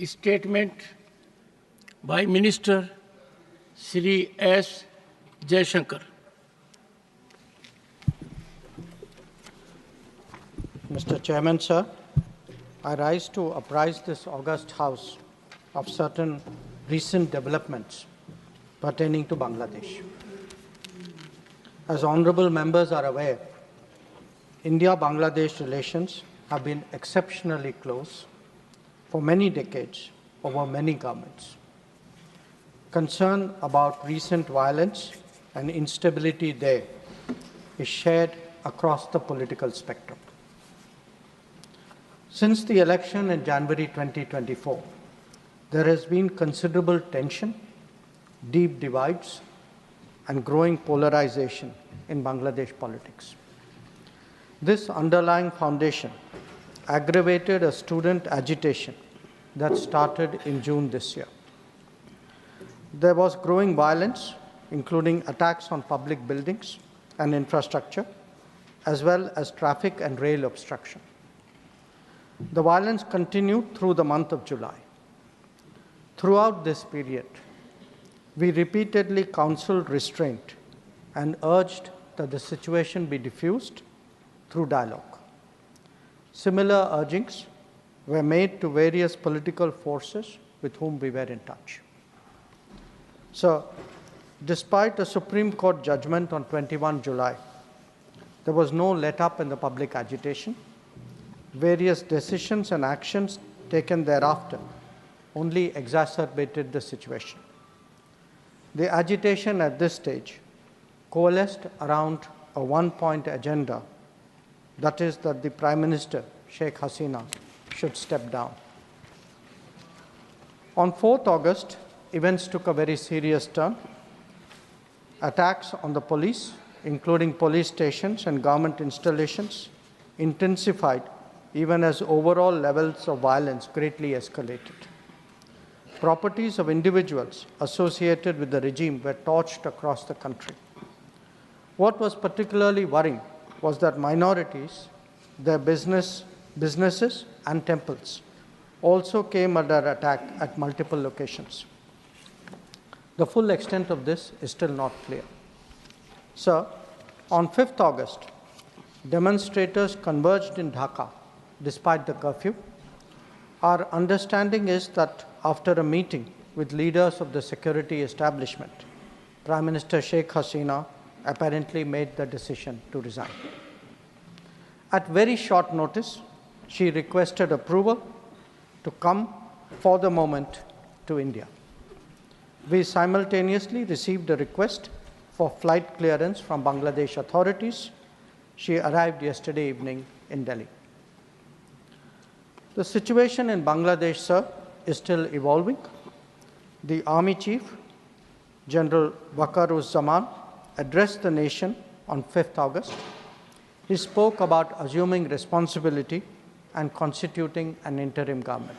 statement by Minister Shri S. Jaishankar. Mr. Chairman, sir, I rise to apprise this august House of certain recent developments pertaining to Bangladesh. As honorable members are aware, India-Bangladesh relations have been exceptionally close for many decades over many governments. Concern about recent violence and instability there is shared across the political spectrum. Since the election in January 2024, there has been considerable tension, deep divides, and growing polarization in Bangladesh politics. This underlying foundation aggravated a student agitation that started in June this year. There was growing violence, including attacks on public buildings and infrastructure, as well as traffic and rail obstruction. The violence continued through the month of July. Throughout this period, we repeatedly counseled restraint and urged that the situation be diffused through dialogue. Similar urgings were made to various political forces with whom we were in touch. So, despite a Supreme Court judgment on 21 July, there was no let-up in the public agitation. Various decisions and actions taken thereafter only exacerbated the situation. The agitation at this stage coalesced around a one-point agenda, that is that the Prime Minister, Sheikh Hasina, should step down. On 4th August, events took a very serious turn. Attacks on the police, including police stations and government installations, intensified even as overall levels of violence greatly escalated. Properties of individuals associated with the regime were torched across the country. What was particularly worrying was that minorities, their businesses and temples also came under attack at multiple locations. The full extent of this is still not clear. Sir, on 5th August, demonstrators converged in Dhaka despite the curfew. Our understanding is that after a meeting with leaders of the security establishment, Prime Minister Sheikh Hasina apparently made the decision to resign. At very short notice, she requested approval to come for the moment to India. We simultaneously received a request for flight clearance from Bangladesh authorities. She arrived yesterday evening in Delhi. The situation in Bangladesh, sir, is still evolving. The Army Chief, General Baqar-uz-Zaman, addressed the nation on 5th August. He spoke about assuming responsibility and constituting an interim government.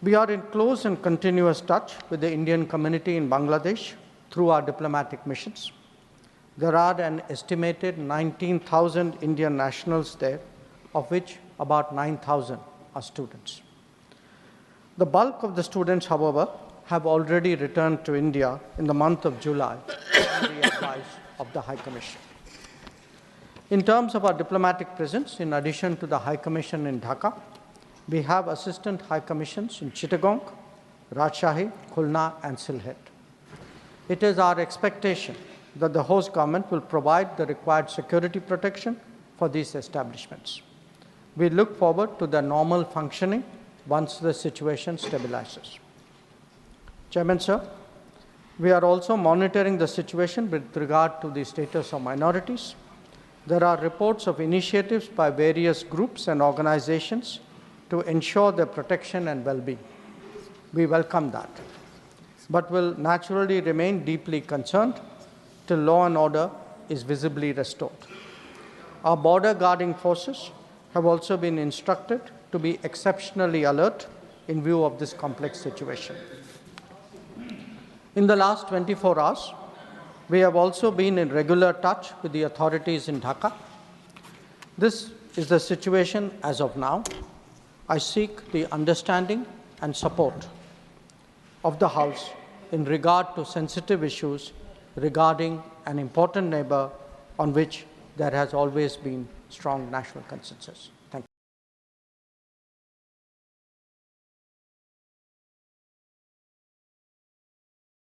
We are in close and continuous touch with the Indian community in Bangladesh through our diplomatic missions. There are an estimated 19,000 Indian nationals there, of which about 9,000 are students. The bulk of the students, however, have already returned to India in the month of July on the advice of the High Commission. In terms of our diplomatic presence, in addition to the High Commission in Dhaka, we have assistant High Commissions in Chittagong, Rajshahi, Khulna, and Sylhet. It is our expectation that the host government will provide the required security protection for these establishments. We look forward to their normal functioning once the situation stabilizes. Chairman, sir, we are also monitoring the situation with regard to the status of minorities. There are reports of initiatives by various groups and organizations to ensure their protection and well-being. We welcome that, but will naturally remain deeply concerned till law and order is visibly restored. Our border guarding forces have also been instructed to be exceptionally alert in view of this complex situation. In the last 24 hours, we have also been in regular touch with the authorities in Dhaka. This is the situation as of now. I seek the understanding and support of the House in regard to sensitive issues regarding an important neighbor on which there has always been strong national consensus.